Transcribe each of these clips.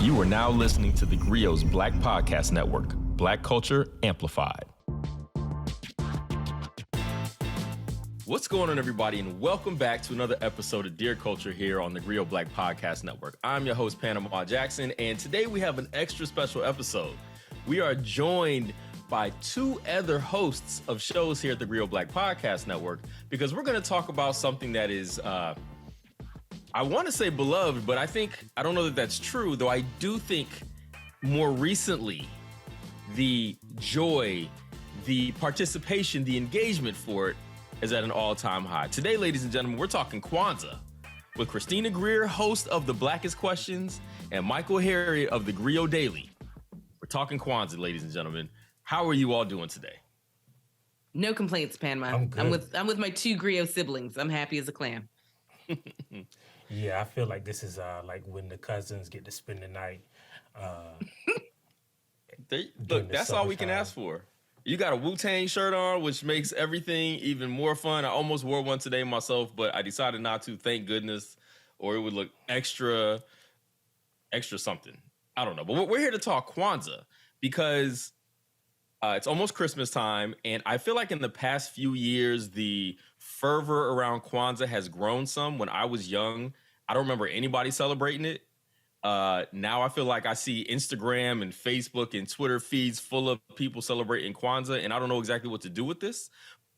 You are now listening to theGrio's Black Podcast Network, Black Culture Amplified. What's going on, everybody, and welcome back to another episode of Dear Culture here on the theGrio Black Podcast Network. I'm your host, Panama Jackson, and today we have an extra special episode. We are joined by two other hosts of shows here at the theGrio Black Podcast Network because we're going to talk about something that is, I want to say beloved, but I don't know that that's true, though I do think more recently the joy, the participation, the engagement for it is at an all-time high. Today, ladies and gentlemen, we're talking Kwanzaa with Christina Greer, host of The Blackest Questions, and Michael Harriot of theGrio Daily. We're talking Kwanzaa, ladies and gentlemen. How are you all doing today? No complaints, Panama. I'm good. I'm with my two Grio siblings. I'm happy as a clam. Yeah, I feel like this is like when the cousins get to spend the night. Look, that's all we can ask for. You got a Wu-Tang shirt on, which makes everything even more fun. I almost wore one today myself, but I decided not to, thank goodness, or it would look extra something. I don't know. But we're here to talk Kwanzaa because it's almost Christmas time, and I feel like in the past few years, the fervor around Kwanzaa has grown some. When I was young, I don't remember anybody celebrating it. Now I feel like I see Instagram and Facebook and Twitter feeds full of people celebrating Kwanzaa, and I don't know exactly what to do with this,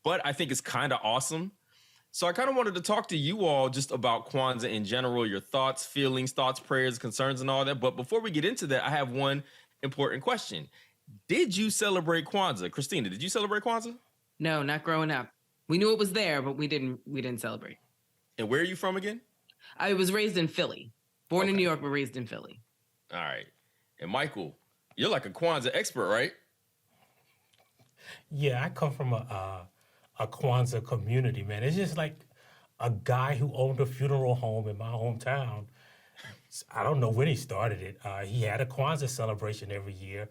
but I think it's kind of awesome. So I kind of wanted to talk to you all just about Kwanzaa in general, your thoughts, feelings, prayers, concerns, and all that. But before we get into that, I have one important question. Did you celebrate Kwanzaa? Christina, did you celebrate Kwanzaa? No, not growing up. We knew it was there, but we didn't celebrate. And where are you from again? I was raised in Philly. Born in New York, but raised in Philly. All right. And Michael, you're like a Kwanzaa expert, right? Yeah, I come from a Kwanzaa community, man. It's just like a guy who owned a funeral home in my hometown. I don't know when he started it. He had a Kwanzaa celebration every year,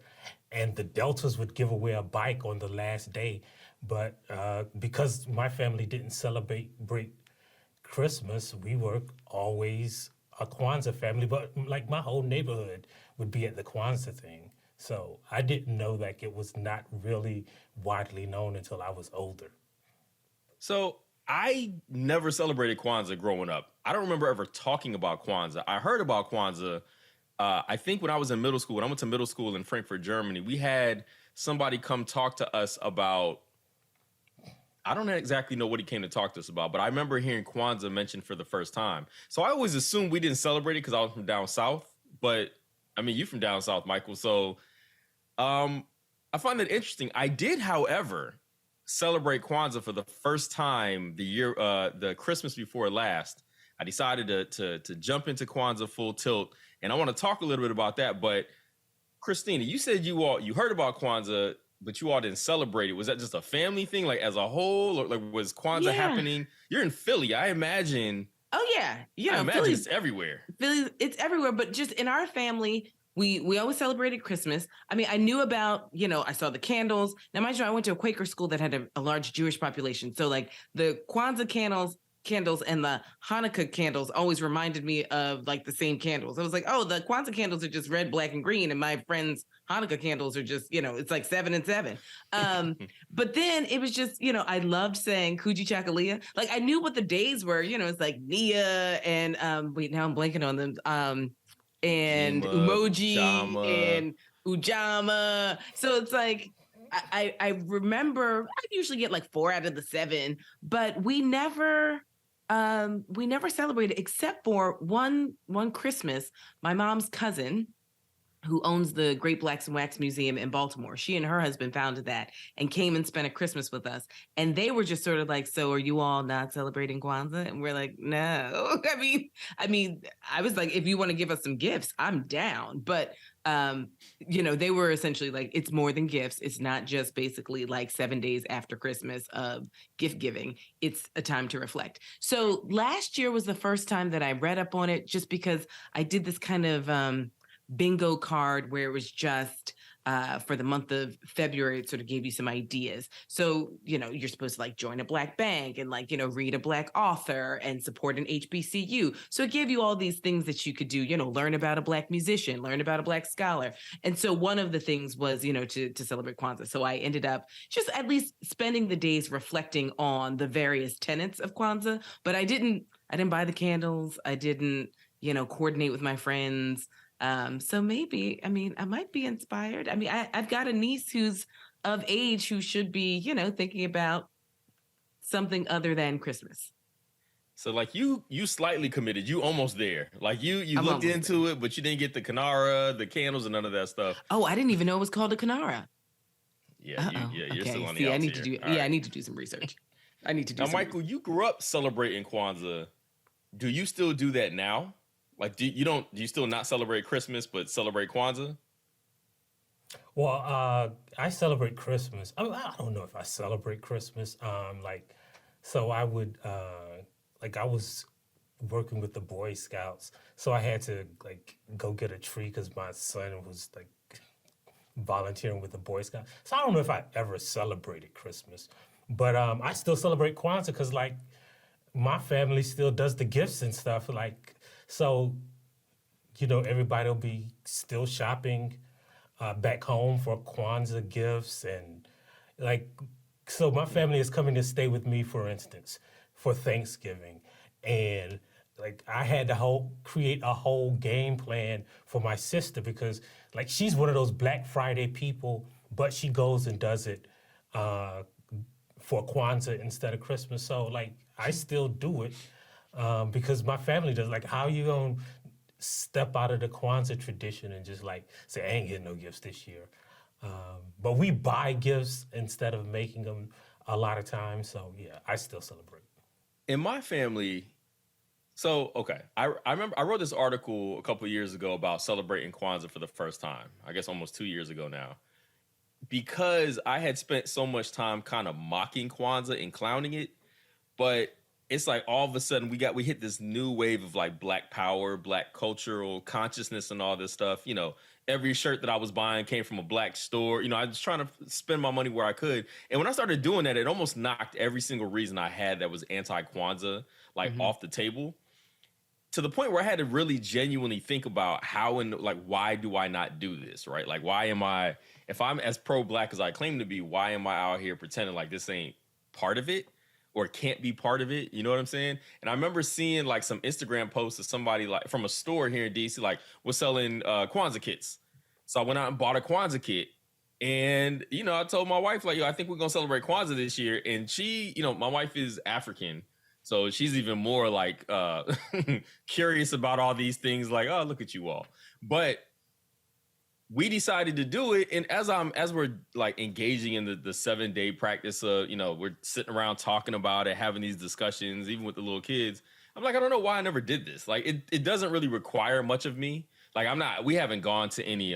and the Deltas would give away a bike on the last day. But because my family didn't celebrate Christmas, we were always a Kwanzaa family, but like my whole neighborhood would be at the Kwanzaa thing. So I didn't know that it was not really widely known until I was older. So I never celebrated Kwanzaa growing up. I don't remember ever talking about Kwanzaa. I heard about Kwanzaa, I think when I was in middle school. When I went to middle school in Frankfurt, Germany, we had somebody come talk to us about, I don't exactly know what he came to talk to us about, but I remember hearing Kwanzaa mentioned for the first time. So I always assumed we didn't celebrate it because I was from down south. But I mean, you're from down south, Michael. So I find that interesting. I did, however, celebrate Kwanzaa for the first time the Christmas before last. I decided to jump into Kwanzaa full tilt, and I want to talk a little bit about that. But Christina, you said you heard about Kwanzaa, but you all didn't celebrate it. Was that just a family thing, like as a whole, or like was Kwanzaa happening? You're in Philly, I imagine. Oh yeah, I imagine it's everywhere. Philly, it's everywhere, but just in our family, we always celebrated Christmas. I mean, I knew about, I saw the candles. Now, mind you, I went to a Quaker school that had a large Jewish population, so like the Kwanzaa candles and the Hanukkah candles always reminded me of like the same candles. I was like, oh, the Kwanzaa candles are just red, black, and green, and my friends' Hanukkah candles are just, it's like 7 and 7. But then it was just, I loved saying Kuji Chakalia. Like I knew what the days were, it's like Nia and wait, now I'm blanking on them. And Ema, Umoji Jama. and Ujama. So it's like I remember I usually get like 4 out of the 7, but we never celebrated except for one Christmas. My mom's cousin, who owns the Great Blacks and Wax Museum in Baltimore, she and her husband founded that and came and spent a Christmas with us. And they were just sort of like, so are you all not celebrating Kwanzaa? And we're like, no. I mean, I was like, if you want to give us some gifts, I'm down. But, they were essentially like, it's more than gifts. It's not just basically like 7 days after Christmas of gift giving. It's a time to reflect. So last year was the first time that I read up on it, just because I did this kind of bingo card where it was just for the month of February. It sort of gave you some ideas. So, you're supposed to like join a Black bank and like, read a Black author and support an HBCU. So it gave you all these things that you could do, learn about a Black musician, learn about a Black scholar. And so one of the things was, to celebrate Kwanzaa. So I ended up just at least spending the days reflecting on the various tenets of Kwanzaa, but I didn't buy the candles. I didn't, coordinate with my friends. So maybe, I might be inspired. I've got a niece who's of age who should be, thinking about something other than Christmas. So like you slightly committed. You almost there. Like you looked into it, but you didn't get the Kinara, the candles, and none of that stuff. Oh, I didn't even know it was called a Kinara. Yeah, you're okay. still on the See, outs I need to here. do. I need to do some research. I need to do. Now, Michael, you grew up celebrating Kwanzaa. Do you still do that now? Like, do you still not celebrate Christmas but celebrate Kwanzaa? Well, I celebrate Christmas. I don't know if I celebrate Christmas. So I would I was working with the Boy Scouts, so I had to like go get a tree because my son was like volunteering with the Boy Scouts. So I don't know if I ever celebrated Christmas, but I still celebrate Kwanzaa because like my family still does the gifts and stuff. Like, so, everybody will be still shopping back home for Kwanzaa gifts. And like, so my family is coming to stay with me, for instance, for Thanksgiving. And like, I had to create a whole game plan for my sister because like, she's one of those Black Friday people, but she goes and does it for Kwanzaa instead of Christmas. So like, I still do it because my family does. Like, how you gonna step out of the Kwanzaa tradition and just like say, I ain't getting no gifts this year? But we buy gifts instead of making them a lot of times. So yeah, I still celebrate. In my family, so okay, I remember I wrote this article a couple of years ago about celebrating Kwanzaa for the first time. I guess almost 2 years ago now. Because I had spent so much time kind of mocking Kwanzaa and clowning it. But it's like all of a sudden we hit this new wave of like Black power, Black cultural consciousness and all this stuff. Every shirt that I was buying came from a Black store. I was trying to spend my money where I could. And when I started doing that, it almost knocked every single reason I had that was anti-Kwanzaa like off the table, to the point where I had to really genuinely think about how and like, why do I not do this, right? Like, why am I, if I'm as pro-Black as I claim to be, why am I out here pretending like this ain't part of it? Or can't be part of it, you know what I'm saying? And I remember seeing like some Instagram posts of somebody like from a store here in DC, like was selling Kwanzaa kits. So I went out and bought a Kwanzaa kit. And, I told my wife, like, I think we're going to celebrate Kwanzaa this year. And she, my wife is African. So she's even more like curious about all these things, like, oh, look at you all. But we decided to do it. And as we're like engaging in the 7-day practice of, we're sitting around talking about it, having these discussions, even with the little kids. I'm like, I don't know why I never did this. Like, it doesn't really require much of me. Like, we haven't gone to any,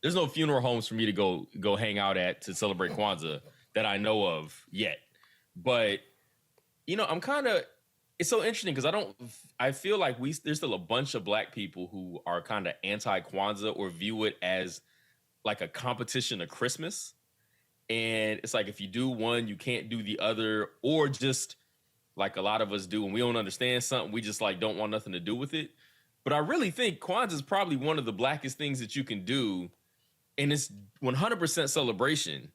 there's no funeral homes for me to go hang out at to celebrate Kwanzaa that I know of yet. But, I'm kind of, it's so interesting because I feel like there's still a bunch of Black people who are kind of anti-Kwanzaa or view it as like a competition of Christmas. And it's like, if you do one, you can't do the other, or just like a lot of us do, and we don't understand something, we just like don't want nothing to do with it. But I really think Kwanzaa is probably one of the Blackest things that you can do. And it's 100% celebration.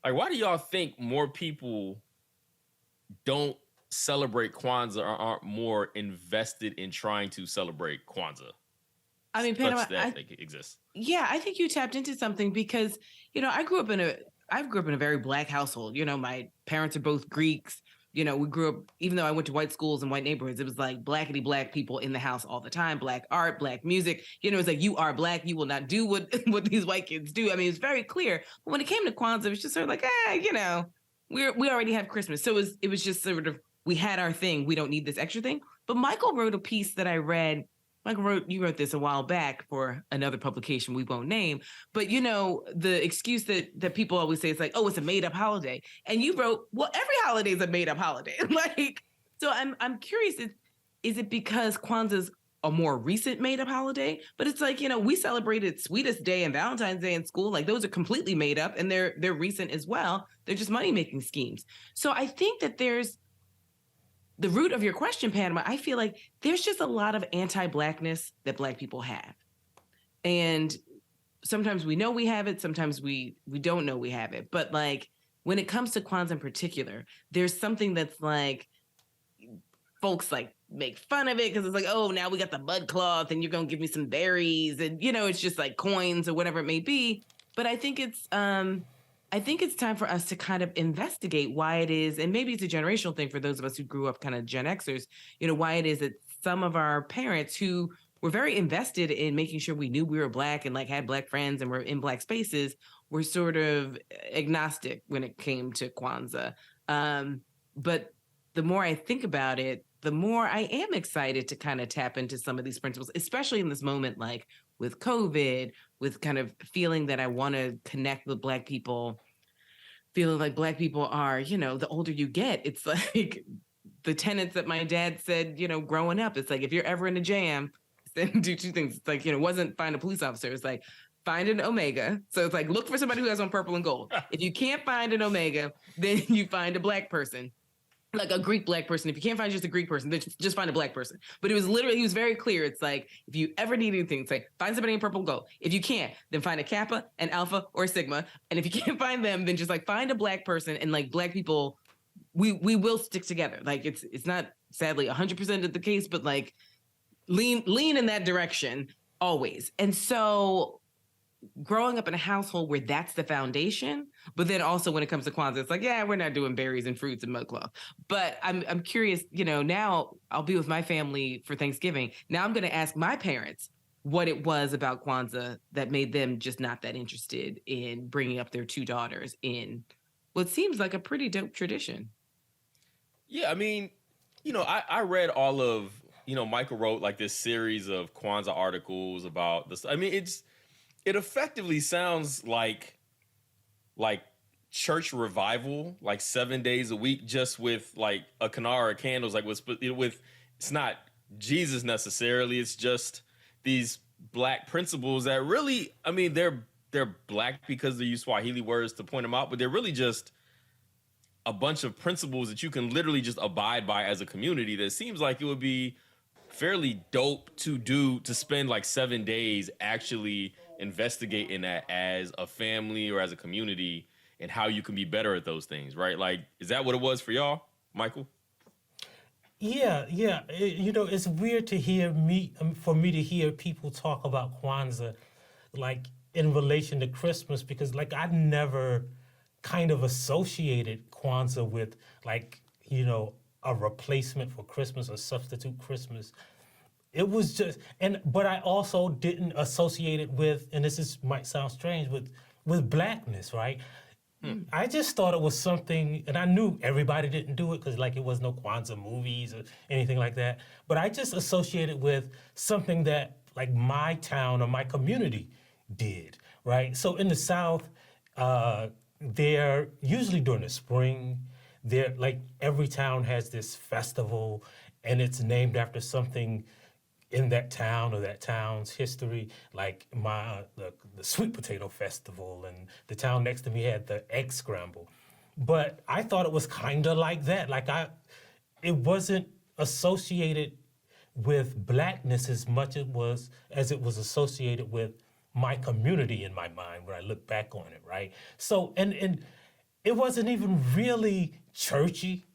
Like, why do y'all think more people don't celebrate Kwanzaa or aren't more invested in trying to celebrate Kwanzaa? I mean, Panama, that exists. Yeah, I think you tapped into something because, I grew up in a very Black household. My parents are both Greeks. We grew up, even though I went to white schools and white neighborhoods, it was like Blackity Black people in the house all the time, Black art, Black music. It's like, you are Black, you will not do what these white kids do. I mean, it's very clear. But when it came to Kwanzaa, it was just sort of like, we already have Christmas. So it was just sort of, we had our thing. We don't need this extra thing. But Michael wrote a piece that I read. You wrote this a while back for another publication we won't name. But, the excuse that people always say is like, oh, it's a made up holiday. And you wrote, well, every holiday is a made up holiday. Like, so I'm curious, is it because Kwanzaa's a more recent made up holiday, but it's like, we celebrated Sweetest Day and Valentine's Day in school. Like those are completely made up and they're recent as well. They're just money making schemes. So I think that there's the root of your question, Panama. I feel like there's just a lot of anti-Blackness that Black people have. And sometimes we know we have it. Sometimes we don't know we have it. But like when it comes to Kwanzaa in particular, there's something that's like folks like make fun of it because it's like, oh, now we got the mud cloth and you're going to give me some berries and, it's just like coins or whatever it may be. But I think it's time for us to kind of investigate why it is, and maybe it's a generational thing for those of us who grew up kind of Gen Xers, why it is that some of our parents who were very invested in making sure we knew we were Black and like had Black friends and were in Black spaces were sort of agnostic when it came to Kwanzaa. But the more I think about it, the more I am excited to kind of tap into some of these principles, especially in this moment, like with COVID, with kind of feeling that I want to connect with Black people, feeling like Black people are, the older you get, it's like the tenets that my dad said, growing up, it's like, if you're ever in a jam, then do two things. It's like, wasn't find a police officer. It's like, find an Omega. So it's like, look for somebody who has on purple and gold. If you can't find an Omega, then you find a Black person. Like a Greek Black person. If you can't find just a Greek person, then just find a Black person. But he was very clear. It's like, if you ever need anything, say, find somebody in purple and gold. If you can't, then find a Kappa, an Alpha, or a Sigma. And if you can't find them, then just like find a Black person. And like Black people, we will stick together. Like it's not sadly 100% of the case, but like lean in that direction always. And so growing up in a household where that's the foundation, but then also when it comes to Kwanzaa, it's like, yeah, we're not doing berries and fruits and mud cloth. But I'm curious, now I'll be with my family for Thanksgiving. Now I'm going to ask my parents what it was about Kwanzaa that made them just not that interested in bringing up their two daughters in what seems like a pretty dope tradition. Yeah, I mean, I read all of, Michael wrote like this series of Kwanzaa articles about this. I mean, it effectively sounds like church revival, like 7 days a week, just with like a canara of candles, like with it's not Jesus necessarily. It's just these Black principles that really, I mean, they're Black because they use Swahili words to point them out, but they're really just a bunch of principles that you can literally just abide by as a community. That seems like it would be fairly dope to spend like 7 days actually investigating that as a family or as a community and how you can be better at those things, right? Like, is that what it was for y'all, Michael? Yeah. It's weird to hear for me to hear people talk about Kwanzaa, like in relation to Christmas, because like I never kind of associated Kwanzaa with like, a replacement for Christmas or substitute Christmas. It was just, but I also didn't associate it with, and might sound strange, with Blackness, right? I just thought it was something, and I knew everybody didn't do it because like it was no Kwanzaa movies or anything like that. But I just associated with something that like my town or my community did, right? So in the South, they're usually during the spring. They're like every town has this festival, and it's named after something in that town or that town's history, like the sweet potato festival, and the town next to me had the egg scramble. But I thought it was kind of like that. Like it wasn't associated with Blackness as much as it was associated with my community in my mind when I look back on it, right? So, and it wasn't even really churchy,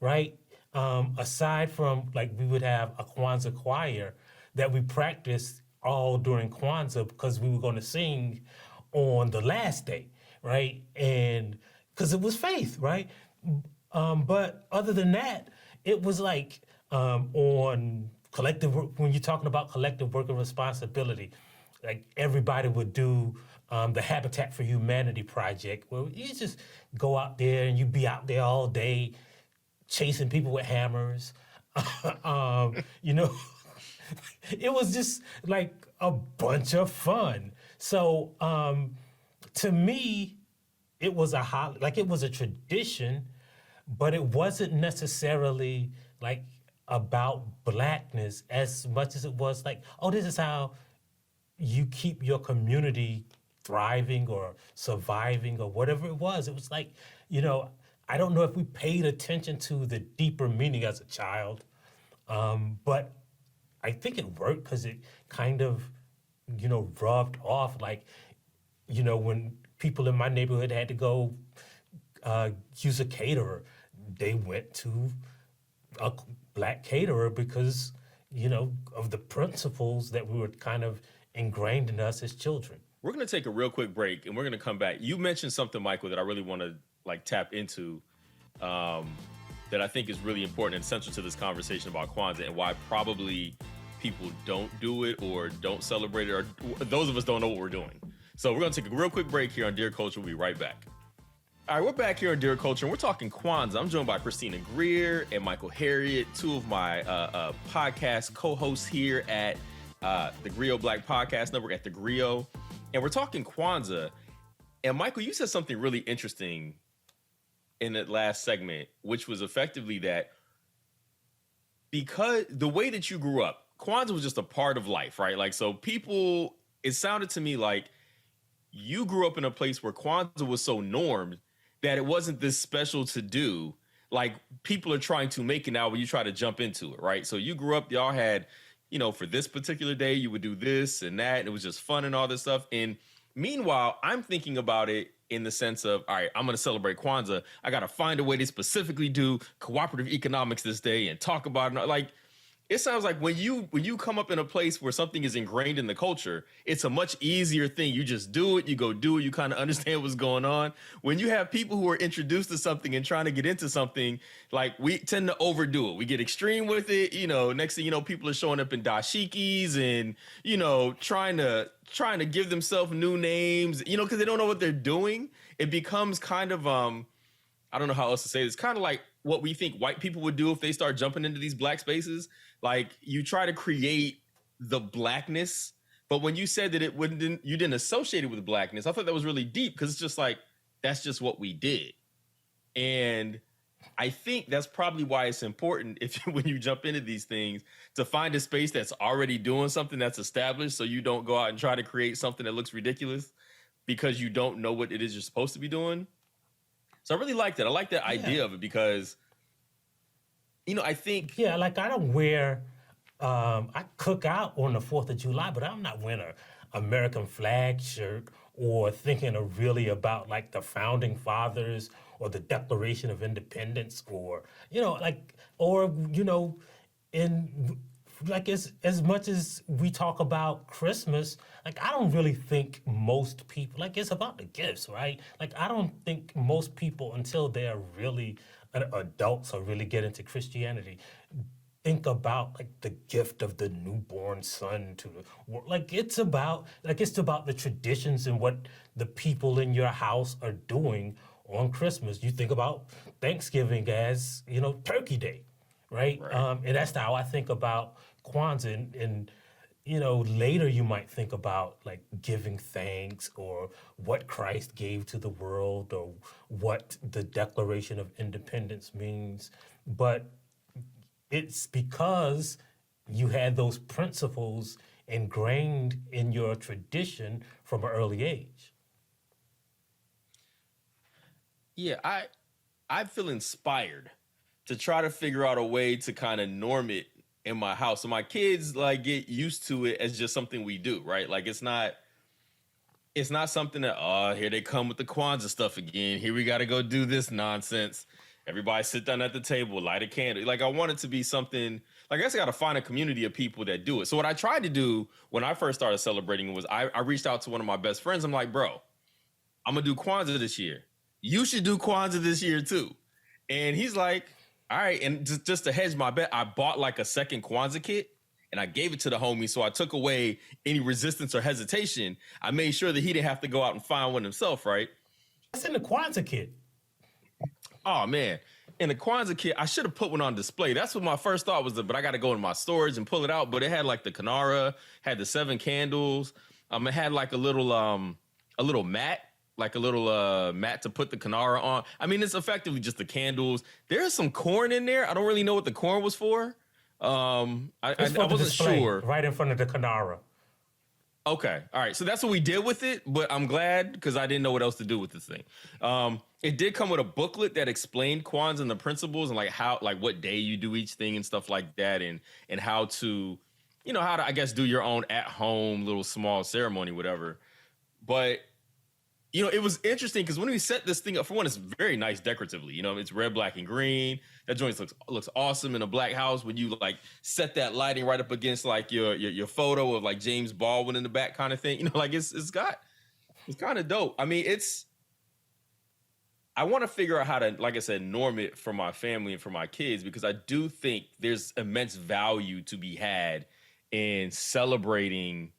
right? Aside from like we would have a Kwanzaa choir that we practiced all during Kwanzaa because we were going to sing on the last day, right? And because it was faith, right? But other than that, it was like on collective work, when you're talking about collective work and responsibility, like everybody would do the Habitat for Humanity project, where you just go out there and you be out there all day chasing people with hammers. It was just like a bunch of fun. So to me, it was it was a tradition, but it wasn't necessarily like about blackness as much as it was like, oh, this is how you keep your community thriving or surviving or whatever it was. It was like, I don't know if we paid attention to the deeper meaning as a child, but I think it worked because it kind of, rubbed off. Like, when people in my neighborhood had to go use a caterer, they went to a black caterer because, of the principles that we were kind of ingrained in us as children. We're going to take a real quick break and we're going to come back. You mentioned something, Michael, that I really want to tap into that I think is really important and essential to this conversation about Kwanzaa and why probably people don't do it or don't celebrate it, or those of us don't know what we're doing. So we're going to take a real quick break here on Dear Culture. We'll be right back. All right, we're back here on Dear Culture, and we're talking Kwanzaa. I'm joined by Christina Greer and Michael Harriot, two of my podcast co-hosts here at theGrio Black Podcast Network at theGrio. And we're talking Kwanzaa. And Michael, you said something really interesting in that last segment, which was effectively that because the way that you grew up, Kwanzaa was just a part of life, right? Like, so people, it sounded to me like you grew up in a place where Kwanzaa was so normed that it wasn't this special to do. Like, people are trying to make it now when you try to jump into it, right? So you grew up, y'all had, for this particular day, you would do this and that, and it was just fun and all this stuff. And meanwhile, I'm thinking about it in the sense of, all right, I'm going to celebrate Kwanzaa. I got to find a way to specifically do cooperative economics this day and talk about it. Like, it sounds like when you come up in a place where something is ingrained in the culture, it's a much easier thing. You just do it, you go do it, you kind of understand what's going on. When you have people who are introduced to something and trying to get into something, like, we tend to overdo it. We get extreme with it. Next thing you know, people are showing up in dashikis and, trying to give themselves new names, because they don't know what they're doing. It becomes kind of, I don't know how else to say this, kind of like what we think white people would do if they start jumping into these black spaces. Like, you try to create the blackness, but when you said that you didn't associate it with blackness, I thought that was really deep because it's just like, that's just what we did. And I think that's probably why it's important when you jump into these things to find a space that's already doing something that's established, so you don't go out and try to create something that looks ridiculous because you don't know what it is you're supposed to be doing. So I really like that. I like that idea of it because, I think... Yeah, like I don't wear... I cook out on the 4th of July, but I'm not wearing an American flag shirt or thinking really about like the founding fathers or the Declaration of Independence or, in like as much as we talk about Christmas, like I don't really think most people, like it's about the gifts, right? Like I don't think most people until they're really adults or really get into Christianity think about like the gift of the newborn son to the world. Like it's about the traditions and what the people in your house are doing on Christmas. You think about Thanksgiving as, Turkey Day, right? And that's how I think about Kwanzaa. And later you might think about like giving thanks or what Christ gave to the world or what the Declaration of Independence means. But it's because you had those principles ingrained in your tradition from an early age. Yeah, I feel inspired to try to figure out a way to kind of norm it in my house. So my kids like get used to it as just something we do, right? Like it's not something that, here they come with the Kwanzaa stuff again. Here we got to go do this nonsense. Everybody sit down at the table, light a candle. Like I want it to be something, like I guess I got to find a community of people that do it. So what I tried to do when I first started celebrating was I reached out to one of my best friends. I'm like, bro, I'm going to do Kwanzaa this year. You should do Kwanzaa this year too. And he's like, all right. And just to hedge my bet, I bought like a second Kwanzaa kit and I gave it to the homie. So I took away any resistance or hesitation. I made sure that he didn't have to go out and find one himself, right? That's in the Kwanzaa kit. Oh, man. In the Kwanzaa kit, I should have put one on display. That's what my first thought was, but I got to go in my storage and pull it out. But it had like the Kinara, had the 7 candles. It had like a little mat, like a little mat to put the Kinara on. I mean, it's effectively just the candles. There's some corn in there. I don't really know what the corn was for, It's for I the wasn't display, sure. right in front of the Canara. Okay. All right. So that's what we did with it, but I'm glad because I didn't know what else to do with this thing. It did come with a booklet that explained Kwanzaa and the principles and like how, like what day you do each thing and stuff like that, and how to, how to, I guess, do your own at home little small ceremony, whatever. But it was interesting because when we set this thing up, for one, it's very nice decoratively. It's red, black, and green. That joint looks awesome in a black house when you like set that lighting right up against like your photo of like James Baldwin in the back kind of thing. Like it's kind of dope. I mean, I want to figure out how to, like I said, norm it for my family and for my kids, because I do think there's immense value to be had in celebrating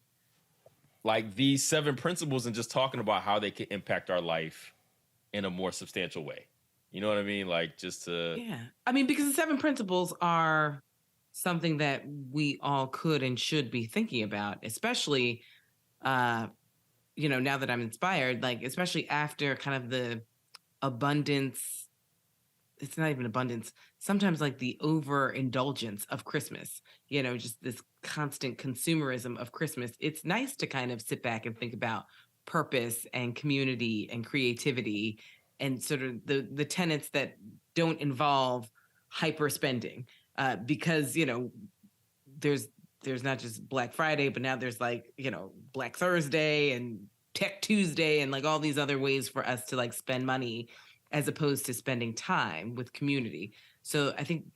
like these 7 principles and just talking about how they can impact our life in a more substantial way. You know what I mean? Like just to... Yeah. I mean, because the 7 principles are something that we all could and should be thinking about, especially, now that I'm inspired, like, especially after kind of the abundance. It's not even abundance. Sometimes like the overindulgence of Christmas, just this constant consumerism of Christmas. It's nice to kind of sit back and think about purpose and community and creativity and sort of the tenets that don't involve hyper spending, because, there's not just Black Friday, but now there's like, Black Thursday and Tech Tuesday and like all these other ways for us to like spend money as opposed to spending time with community. So I think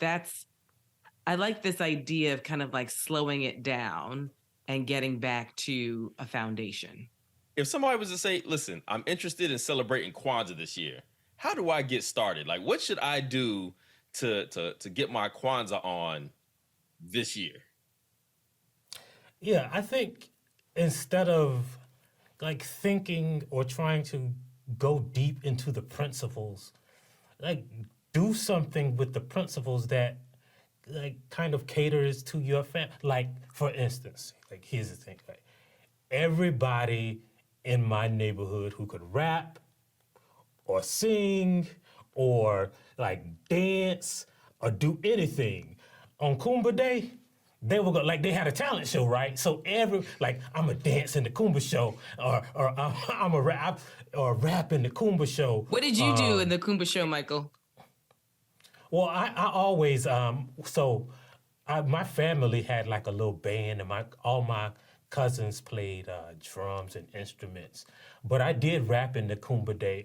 I like this idea of kind of like slowing it down and getting back to a foundation. If somebody was to say, listen, I'm interested in celebrating Kwanzaa this year, how do I get started? Like, what should I do to get my Kwanzaa on this year? Yeah, I think instead of like thinking or trying to go deep into the principles, like do something with the principles that like kind of caters to your family. Like, for instance, like here's the thing, like everybody in my neighborhood who could rap or sing or like dance or do anything on Kumbh Day, they were like they had a talent show, right? So I'm a dance in the Kumbh show, or I'm a rap or rap in the Kumbh show. What did you do in the Kumbh show, Michael? Well, I always my family had like a little band, and all my cousins played drums and instruments. But I did rap in the Kumbh Day.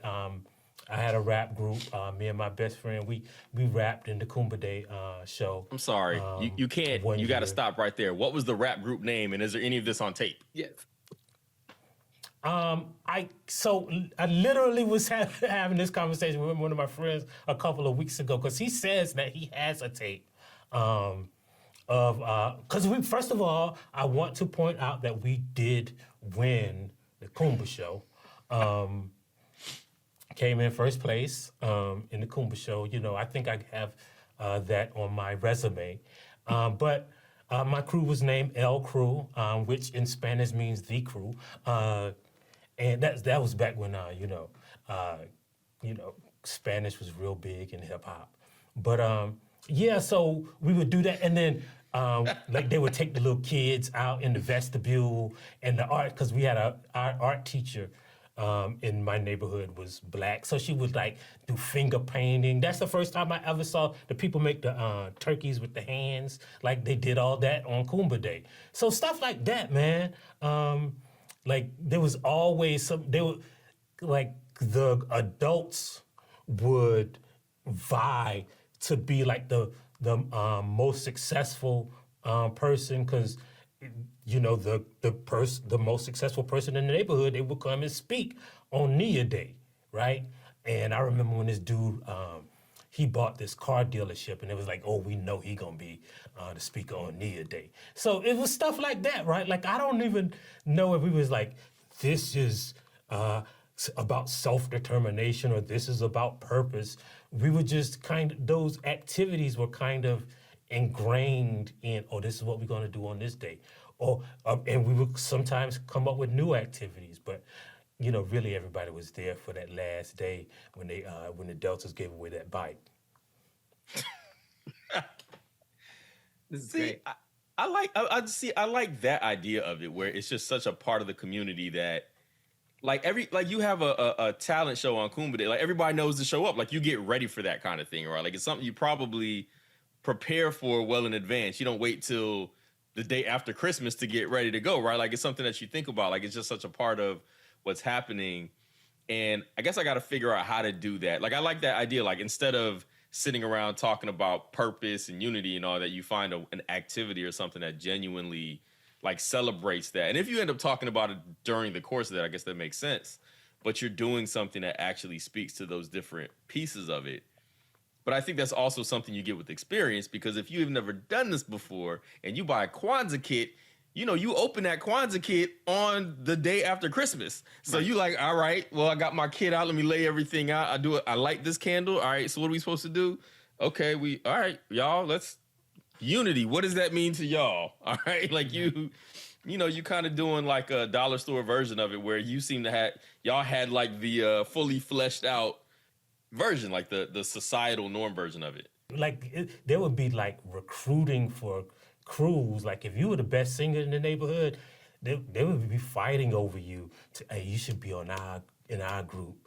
I had a rap group. Me and my best friend, we rapped in the Kumbh Day show. I'm sorry, you can't. You got to stop right there. What was the rap group name, and is there any of this on tape? Yes. I literally was having this conversation with one of my friends a couple of weeks ago, because he says that he has a tape because first of all, I want to point out that we did win the Kumbh show. Came in first place in the Kumbh show. I think I have that on my resume. But my crew was named El Crew, which in Spanish means the crew. And that was back when Spanish was real big in hip hop. But so we would do that, and then like they would take the little kids out in the vestibule and the art, because we had our art teacher in my neighborhood was Black, so she would like do finger painting. That's the first time I ever saw the people make the turkeys with the hands. Like they did all that on Kumbh Day. So stuff like that, man. Like there was always like the adults would vie to be like the most successful person, because the most successful person in the neighborhood, they would come and speak on Nia Day, right? And I remember when this dude, he bought this car dealership, and it was like, oh, we know he gonna be the speaker on Nia Day. So it was stuff like that, right? Like I don't even know if we was like, this is about self-determination or this is about purpose. We were just those activities were kind of ingrained in, oh, this is what we're gonna do on this day. And we would sometimes come up with new activities, but really everybody was there for that last day when the Deltas gave away that bike. This is See, great. I like that idea of it where it's just such a part of the community that like you have a talent show on Kumbaya Day. Like everybody knows to show up. Like you get ready for that kind of thing, right? Like it's something you probably prepare for well in advance. You don't wait till the day after Christmas to get ready to go, right? Like it's something that you think about. Like it's just such a part of what's happening. And I guess I got to figure out how to do that. Like I like that idea. Like instead of sitting around talking about purpose and unity and all that, you find an activity or something that genuinely like celebrates that. And if you end up talking about it during the course of that, I guess that makes sense. But you're doing something that actually speaks to those different pieces of it. But I think that's also something you get with experience, because if you've never done this before and you buy a Kwanzaa kit, you know, you open that Kwanzaa kit on the day after Christmas. So you like, all right, well, I got my kit out. Let me lay everything out. I do it. I light this candle. All right. So what are we supposed to do? Okay. All right, y'all, let's unity. What does that mean to y'all? All right. Like you know, you kind of doing like a dollar store version of it where you seem to y'all had like the fully fleshed out version, like the societal norm version of it. Like there would be like recruiting for crews. Like if you were the best singer in the neighborhood, they would be fighting over you. Hey, you should be in our group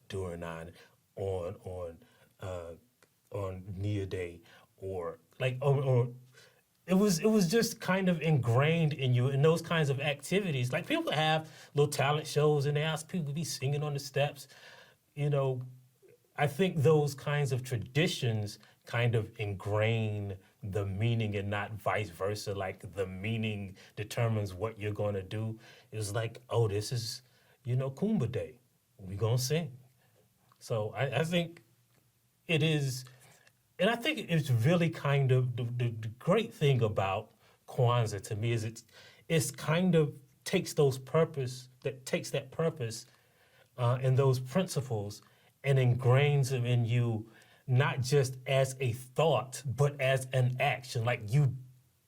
during on Nia Day, or like or it was just kind of ingrained in you in those kinds of activities. Like people have little talent shows and they ask people to be singing on the steps, you know. I think those kinds of traditions kind of ingrain the meaning and not vice versa. Like the meaning determines what you're going to do. It's like, oh, this is, you know, Kumbaya Day. We're going to sing. So I think it is, and I think it's really kind of, the great thing about Kwanzaa to me is it's kind of takes that purpose and those principles and ingrains them in you, not just as a thought, but as an action. Like you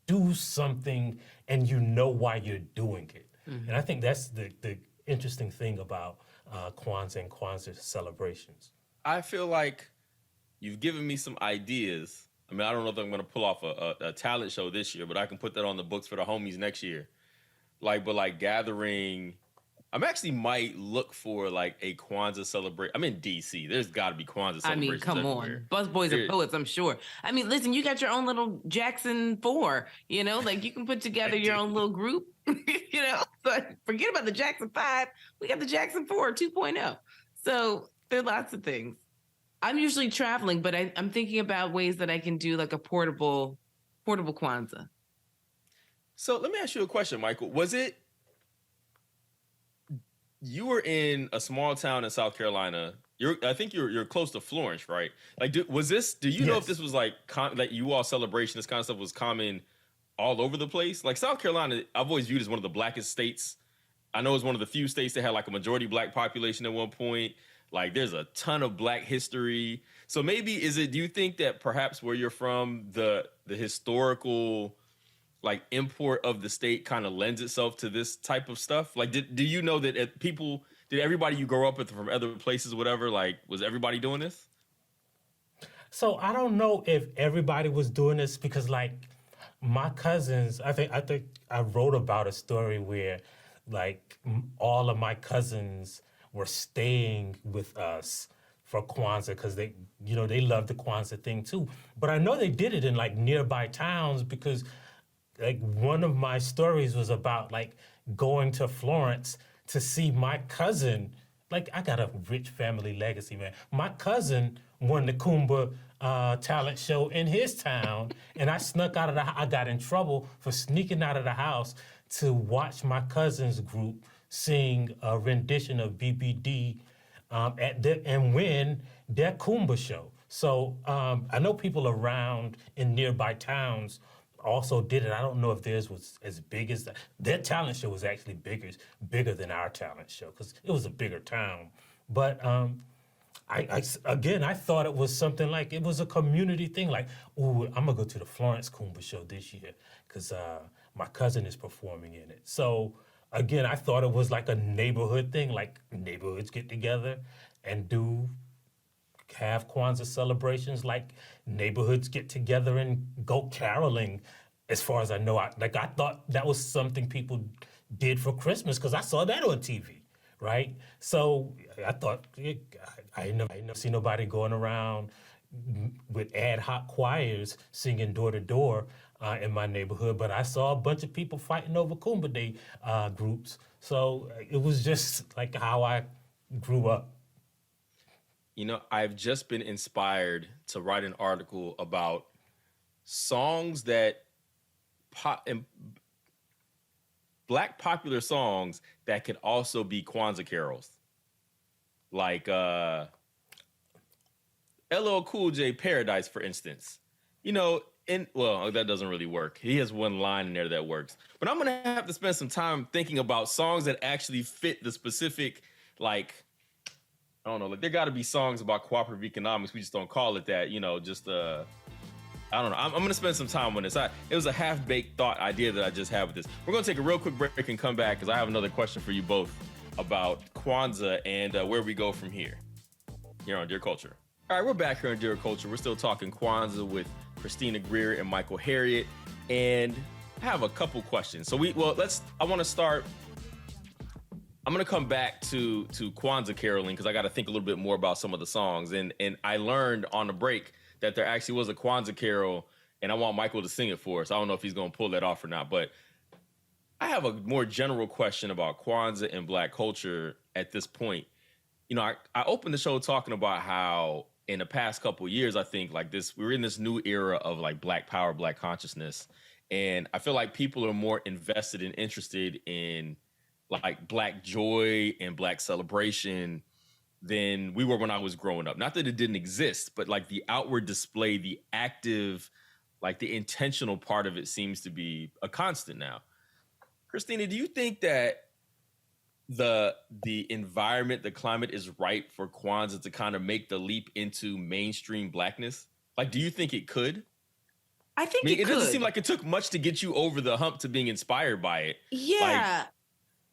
do something and you know why you're doing it. Mm-hmm. And I think that's the interesting thing about Kwanzaa and Kwanzaa celebrations. I feel like you've given me some ideas. I mean, I don't know if I'm going to pull off a talent show this year, but I can put that on the books for the homies next year. But gathering, I actually might look for like a Kwanzaa celebration. I'm in DC. There's got to be Kwanzaa celebrations. I mean, come everywhere. on. Busboys are poets, I'm sure. I mean, listen, you got your own little Jackson 4, you know, like you can put together your own little group, you know. So forget about the Jackson 5. We got the Jackson 4 2.0. So there are lots of things. I'm usually traveling, but I'm thinking about ways that I can do like a portable Kwanzaa. So let me ask you a question, Michael. Was it, you were in a small town in South Carolina. I think you're close to Florence, right? Like, do you know if this was like you all celebration, this kind of stuff was common all over the place? Like South Carolina, I've always viewed as one of the blackest states. I know it's one of the few states that had like a majority black population at one point. Like there's a ton of black history. So maybe do you think that perhaps where you're from, the historical like import of the state kind of lends itself to this type of stuff? Like, do you know that did everybody you grow up with from other places, whatever, like, was everybody doing this? So I don't know if everybody was doing this, because like my cousins, I think I wrote about a story where like all of my cousins were staying with us for Kwanzaa because they love the Kwanzaa thing too. But I know they did it in like nearby towns, because like one of my stories was about like going to Florence to see my cousin. Like I got a rich family legacy, man. My cousin won the Kumbaya talent show in his town, and I got in trouble for sneaking out of the house to watch my cousin's group sing a rendition of BBD and win their Kumbaya show. So I know people around in nearby towns also did it. I don't know if theirs was as big as that. Their talent show was actually bigger than our talent show, because it was a bigger town. But I thought it was something like, it was a community thing. Like, ooh, I'm gonna go to the Florence Kumbaya show this year because my cousin is performing in it. So again, I thought it was like a neighborhood thing, like neighborhoods get together and have Kwanzaa celebrations, like neighborhoods get together and go caroling as far as I know, I thought that was something people did for Christmas because I saw that on TV, right? So I thought I ain't never see nobody going around with ad hoc choirs singing door to door in my neighborhood, but I saw a bunch of people fighting over Kumbaya Day groups. So it was just like how I grew up. You know, I've just been inspired to write an article about songs that Black popular songs that could also be Kwanzaa carols. Like LL Cool J Paradise, for instance. You know, well, that doesn't really work. He has one line in there that works. But I'm gonna have to spend some time thinking about songs that actually fit the specific, like, I don't know, like there gotta be songs about cooperative economics. We just don't call it that, you know, just I don't know. I'm gonna spend some time on this. It was a half-baked thought idea that I just had with this. We're gonna take a real quick break and come back because I have another question for you both about Kwanzaa and where we go from here on Dear Culture. All right, we're back here on Dear Culture. We're still talking Kwanzaa with Christina Greer and Michael Harriot, and I have a couple questions. So I want to start. I'm gonna come back to Kwanzaa caroling because I got to think a little bit more about some of the songs, and I learned on the break that there actually was a Kwanzaa carol, and I want Michael to sing it for us. I don't know if he's gonna pull that off or not, but I have a more general question about Kwanzaa and Black culture at this point. You know, I opened the show talking about how in the past couple of years, I think like we're in this new era of like Black power, Black consciousness. And I feel like people are more invested and interested in like Black joy and Black celebration than we were when I was growing up. Not that it didn't exist, but like the outward display, the active, like the intentional part of it seems to be a constant now. Christina, do you think that the environment, the climate is ripe for Kwanzaa to kind of make the leap into mainstream Blackness? Like, do you think it could? I think it could. Doesn't seem like it took much to get you over the hump to being inspired by it. Yeah.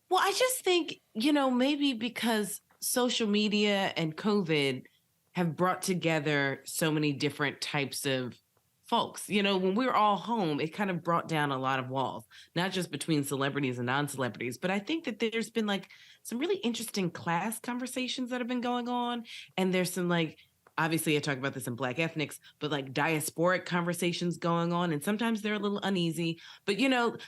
Well, I just think, maybe because social media and COVID have brought together so many different types of folks. When we were all home, it kind of brought down a lot of walls, not just between celebrities and non-celebrities, but I think that there's been like some really interesting class conversations that have been going on. And there's some like, obviously I talk about this in Black ethnics, but like diasporic conversations going on. And sometimes they're a little uneasy, but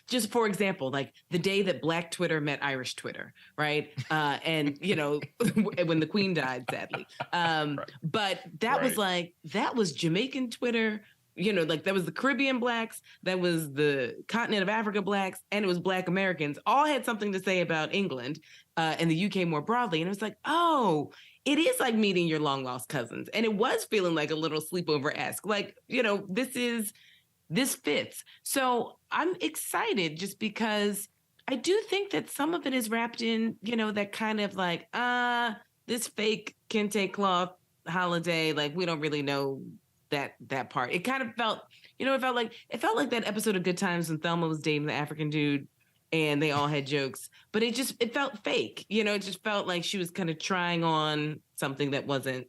just for example, like the day that Black Twitter met Irish Twitter, right? And when the Queen died, sadly. Right. But that was Jamaican Twitter. Like that was the Caribbean Blacks, that was the continent of Africa Blacks, and it was Black Americans, all had something to say about England and the UK more broadly. And it was like, oh, it is like meeting your long lost cousins. And it was feeling like a little sleepover-esque. Like, this fits. So I'm excited just because I do think that some of it is wrapped in, that kind of like, this fake kente cloth holiday. Like, we don't really know that part. It kind of felt, it felt like that episode of Good Times when Thelma was dating the African dude and they all had jokes, but it felt fake. It just felt like she was kind of trying on something that wasn't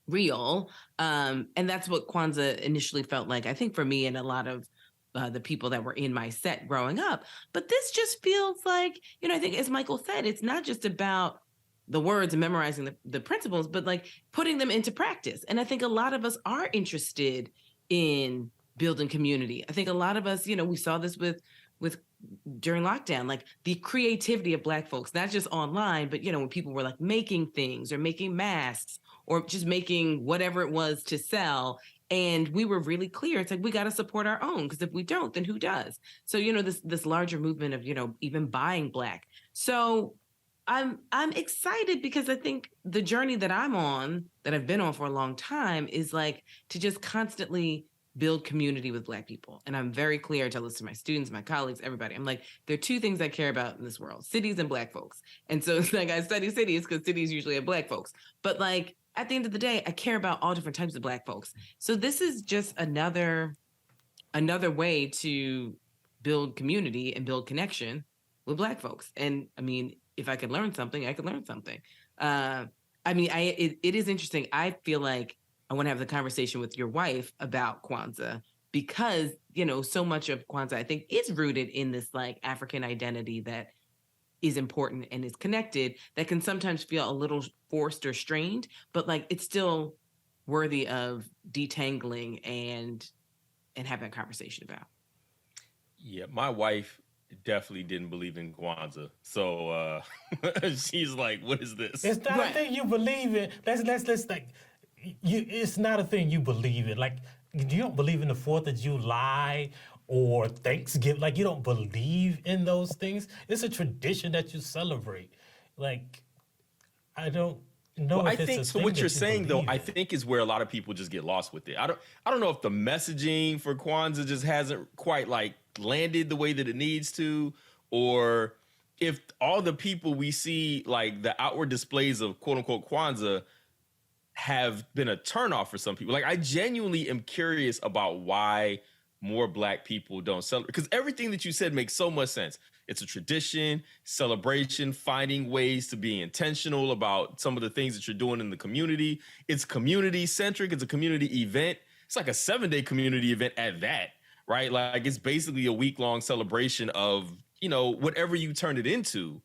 real. And that's what Kwanzaa initially felt like, I think, for me and a lot of the people that were in my set growing up. But this just feels like, I think as Michael said, it's not just about the words and memorizing the principles, but like putting them into practice. And I think a lot of us are interested in building community. I think a lot of us, we saw this with during lockdown, like the creativity of Black folks, not just online, but when people were like making things or making masks or just making whatever it was to sell. And we were really clear. It's like, we got to support our own, because if we don't, then who does? So, this larger movement of, even buying Black. So I'm excited because I think the journey that I'm on, that I've been on for a long time, is like to just constantly build community with Black people. And I'm very clear, I tell this to my students, my colleagues, everybody. I'm like, there are two things I care about in this world: cities and Black folks. And so it's like, I study cities because cities usually have Black folks. But like, at the end of the day, I care about all different types of Black folks. So this is just another way to build community and build connection with Black folks. And I mean, if I could learn something, I could learn something. It is interesting. I feel like I want to have the conversation with your wife about Kwanzaa because, so much of Kwanzaa, I think, is rooted in this like African identity that is important and is connected, that can sometimes feel a little forced or strained, but like it's still worthy of detangling and having a conversation about. Yeah, my wife definitely didn't believe in Kwanzaa. So she's like, what is this? It's not a thing you believe in. Let's like, it's not a thing you believe in. Like, you don't believe in the 4th of July or Thanksgiving. Like, you don't believe in those things. It's a tradition that you celebrate. Like, I don't know Well, if I it's think a so. thing What that you're you saying, though, believe I in. think is where a lot of people just get lost with it. I don't know if the messaging for Kwanzaa just hasn't quite like landed the way that it needs to, or if all the people we see, like the outward displays of quote unquote Kwanzaa, have been a turnoff for some people. Like, I genuinely am curious about why more Black people don't celebrate, because everything that you said makes so much sense. It's a tradition, celebration, finding ways to be intentional about some of the things that you're doing in the community. It's community centric. It's a community event. It's like a 7-day community event at that, right? Like, it's basically a week-long celebration of, whatever you turn it into.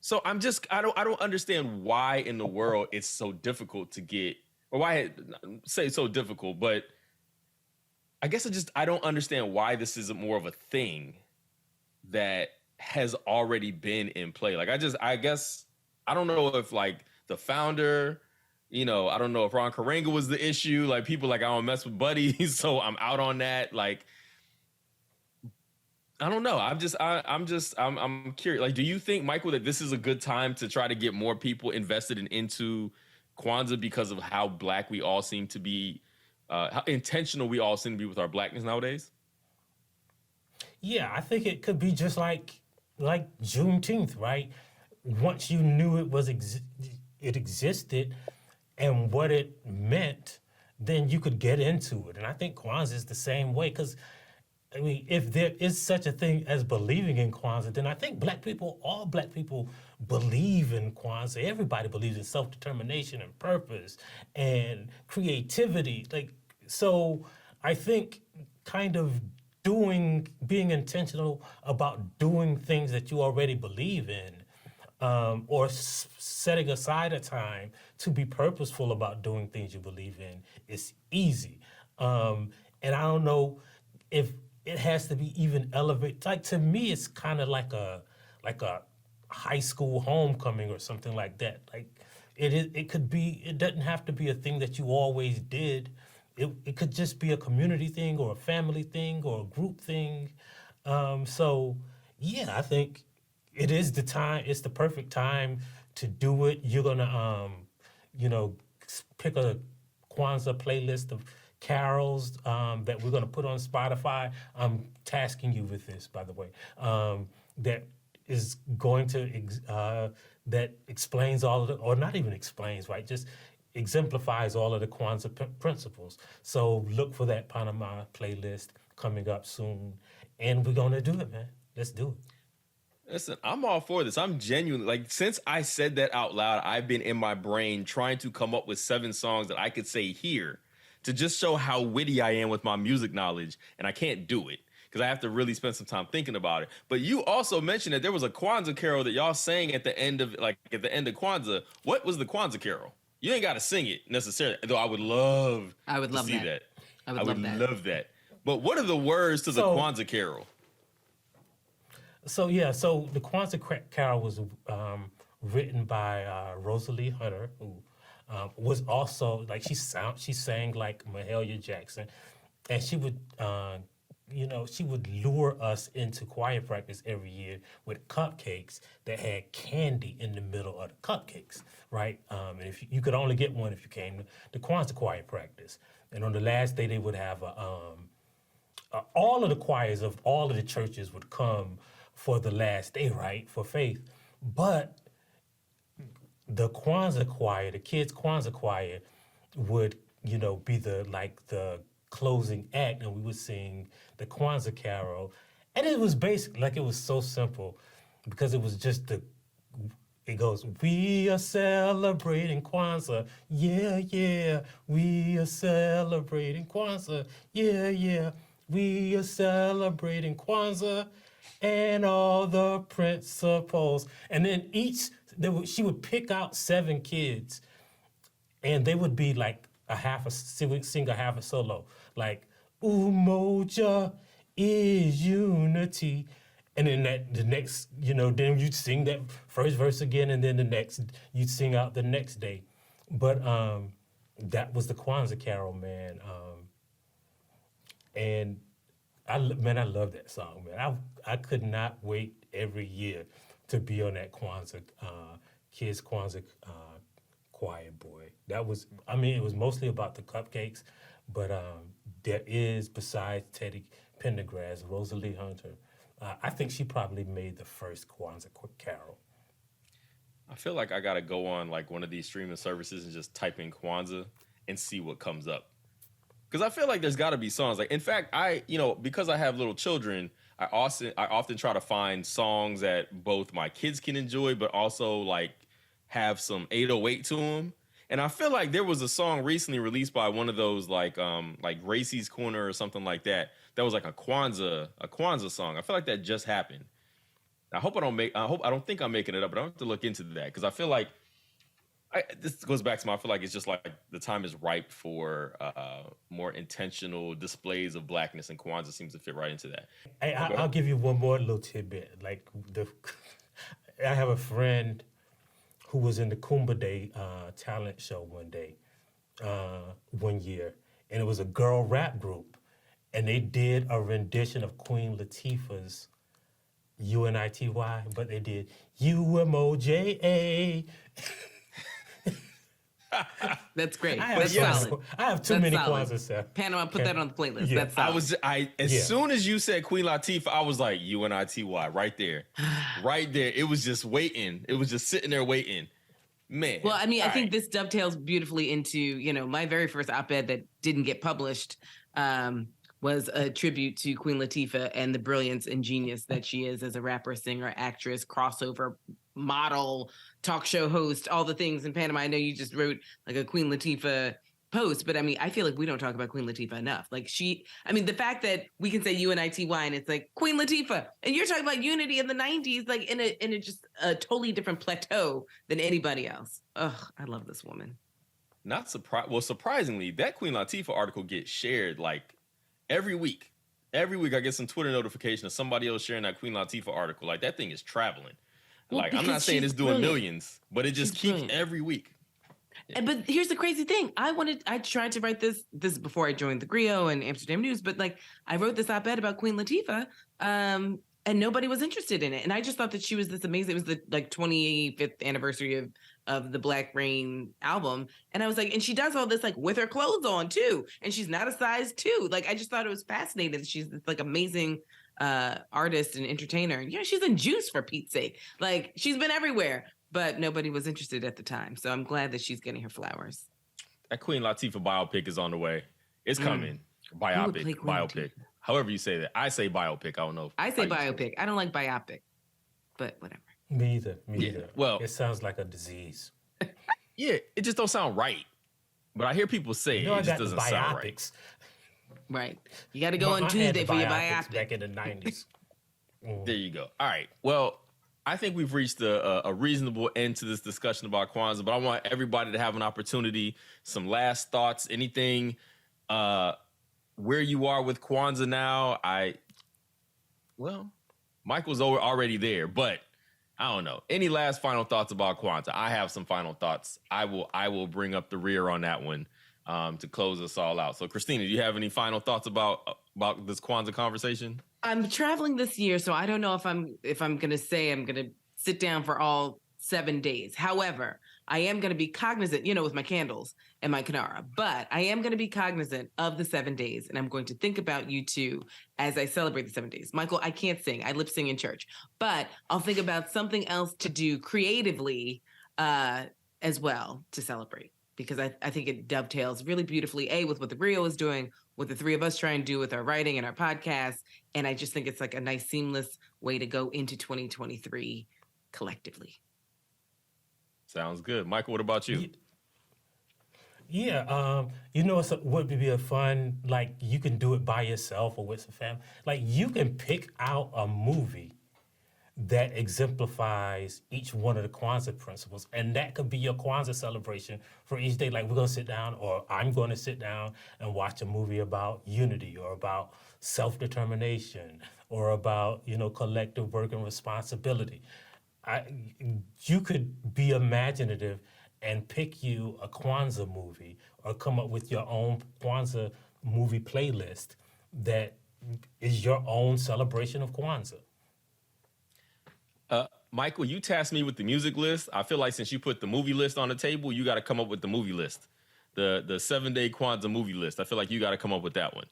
So I don't understand why in the world it's so difficult to get, or why say so difficult, but I guess I don't understand why this isn't more of a thing that has already been in play. Like, I guess I don't know if like the founder, I don't know if Ron Karenga was the issue. Like, people like, I don't mess with buddies, so I'm out on that. Like, I don't know. I'm curious. Like, do you think, Michael, that this is a good time to try to get more people invested into Kwanzaa because of how Black we all seem to be, how intentional we all seem to be with our Blackness nowadays? Yeah, I think it could be just like Juneteenth, right? Once you knew it existed and what it meant, then you could get into it. And I think Kwanzaa is the same way, because I mean, if there is such a thing as believing in Kwanzaa, then I think all Black people believe in Kwanzaa. Everybody believes in self-determination and purpose and creativity. Like, so I think kind of being intentional about doing things that you already believe in, or setting aside a time to be purposeful about doing things you believe in is easy. And I don't know if it has to be even elevated. Like, to me, it's kind of like a high school homecoming or something like that. Like, it could be. It doesn't have to be a thing that you always did. It could just be a community thing or a family thing or a group thing. So yeah, I think it is the time. It's the perfect time to do it. You're gonna pick a Kwanzaa playlist of carols that we're going to put on Spotify. I'm tasking you with this, by the way. That is going to that explains all of the, or not even explains, right? Just exemplifies all of the Kwanzaa principles. So look for that Panama playlist coming up soon, and we're going to do it, man. Let's do it. Listen, I'm all for this. I'm genuinely, like, since I said that out loud, I've been in my brain trying to come up with 7 songs that I could say here to just show how witty I am with my music knowledge, and I can't do it because I have to really spend some time thinking about it. But you also mentioned that there was a Kwanzaa carol that y'all sang at the end of Kwanzaa. What was the Kwanzaa carol? You ain't got to sing it necessarily, though. I would love to see that. I would love that. But what are the words to the Kwanzaa carol? So the Kwanzaa carol was written by Rosalie Hunter, who was also like she sang like Mahalia Jackson, and she would she would lure us into choir practice every year with cupcakes that had candy in the middle of the cupcakes, right? And if you could only get one if you came to the Kwanzaa choir practice, and on the last day they would have all of the choirs of all of the churches would come for the last day, right, for faith, but the Kwanzaa choir, the kids' Kwanzaa choir, would be the closing act, and we would sing the Kwanzaa carol, and it was basically like, it was so simple because it was just It goes, we are celebrating Kwanzaa. Yeah, yeah. We are celebrating Kwanzaa. Yeah, yeah. We are celebrating Kwanzaa and all the principles. And then she would pick out 7 kids, and they would be like sing a half a solo, like Umoja is unity, and then the next, then you'd sing that first verse again, and then the next you'd sing out the next day. But that was the Kwanzaa Carol, man, and I love that song, man. I could not wait every year to be on that Kwanzaa kids Kwanzaa choir, boy. That was, it was mostly about the cupcakes, but there is, besides Teddy Pendergrass, Rosalie Hunter. I think she probably made the first Kwanzaa carol. I feel like I gotta go on like one of these streaming services and just type in Kwanzaa and see what comes up. Because I feel like there's got to be songs. Like, in fact, because I have little children, I often try to find songs that both my kids can enjoy, but also like have some 808 to them. And I feel like there was a song recently released by one of those like Gracie's Corner or something like that. That was like a Kwanzaa song. I feel like that just happened. I don't think I'm making it up, but I have to look into that because I feel like this goes back to I feel like it's just like the time is ripe for more intentional displays of blackness, and Kwanzaa seems to fit right into that. Hey, I'll give you one more little tidbit. Like I have a friend who was in the Kumba Day talent show one year, and it was a girl rap group, and they did a rendition of Queen Latifah's UNITY, but they did UMOJA. That's great. That's solid. I have too many Kwanzaa stuff. Panama, put that on the playlist. Yeah. That's solid. As soon as you said Queen Latifah, I was like, UNITY, right there. Right there. It was just waiting. It was just sitting there waiting. Man. Well, I think this dovetails beautifully into, my very first op-ed that didn't get published was a tribute to Queen Latifah and the brilliance and genius that she is as a rapper, singer, actress, crossover, model, talk show host, all the things in Panama. I know you just wrote like a Queen Latifah post, but I feel like we don't talk about Queen Latifah enough. Like the fact that we can say UNITY and it's like Queen Latifah, and you're talking about unity in the 90s, like in a just a totally different plateau than anybody else. Ugh, I love this woman. Surprisingly, that Queen Latifah article gets shared like every week. Every week I get some Twitter notification of somebody else sharing that Queen Latifah article. Like that thing is traveling. Well, like I'm not saying it's doing millions, but it just keeps every week. Yeah. But here's the crazy thing. I tried to write this before I joined theGrio and Amsterdam News, but like I wrote this op-ed about Queen Latifah, and nobody was interested in it. And I just thought that she was this amazing. It was the like 25th anniversary of the Black Rain album. And I was like, and she does all this like with her clothes on too. And she's not a size 2. Like I just thought it was fascinating. She's this like amazing artist and entertainer. Yeah, she's in Juice, for Pete's sake. Like she's been everywhere, but nobody was interested at the time. So I'm glad that she's getting her flowers. That Queen Latifah biopic is on the way. It's coming. Biopic. However you say that. I say biopic. I don't know. I say biopic. I don't like biopic, but whatever. Me either. Well, it sounds like a disease. Yeah, it just don't sound right. But I hear people say it just doesn't sound right. Right. You got to go on Tuesday for your biopic. Back in the 90s. There you go. All right. Well, I think we've reached a reasonable end to this discussion about Kwanzaa, but I want everybody to have an opportunity, some last thoughts, anything, where you are with Kwanzaa now. Michael's already there, but I don't know. Any last final thoughts about Kwanzaa? I have some final thoughts. I will bring up the rear on that one to close us all out. So, Christina, do you have any final thoughts about this Kwanzaa conversation? I'm traveling this year, so I don't know if I'm going to say I'm going to sit down for all 7 days. However, I am going to be cognizant, with my candles and my Kanara, but I am going to be cognizant of the 7 days, and I'm going to think about you too as I celebrate the 7 days. Michael, I can't sing. I lip sing in church, but I'll think about something else to do creatively as well to celebrate, because I think it dovetails really beautifully, with what theGrio is doing, what the three of us try and do with our writing and our podcast. And I just think it's like a nice seamless way to go into 2023 collectively. Sounds good. Michael, what about you? Yeah, would be a fun, like, you can do it by yourself or with some family. Like, you can pick out a movie that exemplifies each one of the Kwanzaa principles, and that could be your Kwanzaa celebration for each day. Like, we're gonna sit down, or I'm gonna sit down and watch a movie about unity, or about self-determination, or about, collective work and responsibility. You could be imaginative and pick you a Kwanzaa movie, or come up with your own Kwanzaa movie playlist that is your own celebration of Kwanzaa. Michael, you tasked me with the music list. I feel like since you put the movie list on the table, you got to come up with the movie list, the 7-day Kwanzaa movie list. I feel like you got to come up with that one.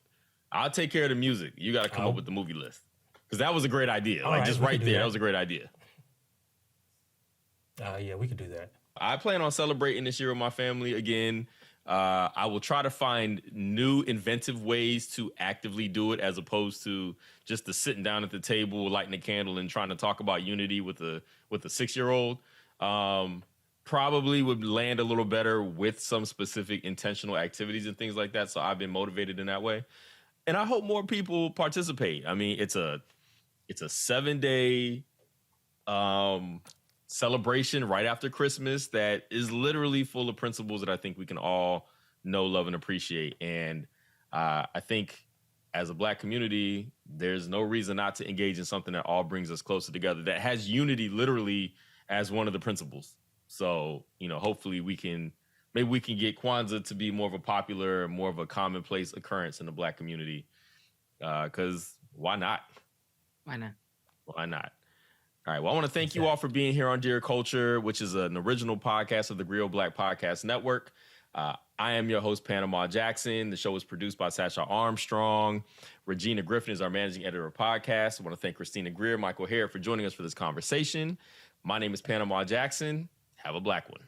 I'll take care of the music. You got to come up with the movie list, because that was a great idea. Like, just right there, that was a great idea. Yeah, we could do that. I plan on celebrating this year with my family again. I will try to find new inventive ways to actively do it, as opposed to just the sitting down at the table, lighting a candle and trying to talk about unity with a 6-year-old. Probably would land a little better with some specific intentional activities and things like that. So I've been motivated in that way, and I hope more people participate. I mean, it's a 7-day celebration right after Christmas that is literally full of principles that I think we can all know, love, and appreciate. And I think as a Black community, there's no reason not to engage in something that all brings us closer together, that has unity literally as one of the principles. So, hopefully maybe we can get Kwanzaa to be more of a popular, more of a commonplace occurrence in the Black community. Because why not? Why not? Why not? All right. Well, I want to thank you all for being here on Dear Culture, which is an original podcast of the theGrio Black Podcast Network. I am your host, Panama Jackson. The show is produced by Sasha Armstrong. Regina Griffin is our managing editor of podcasts. I want to thank Christina Greer, Michael Harriot for joining us for this conversation. My name is Panama Jackson. Have a Black one.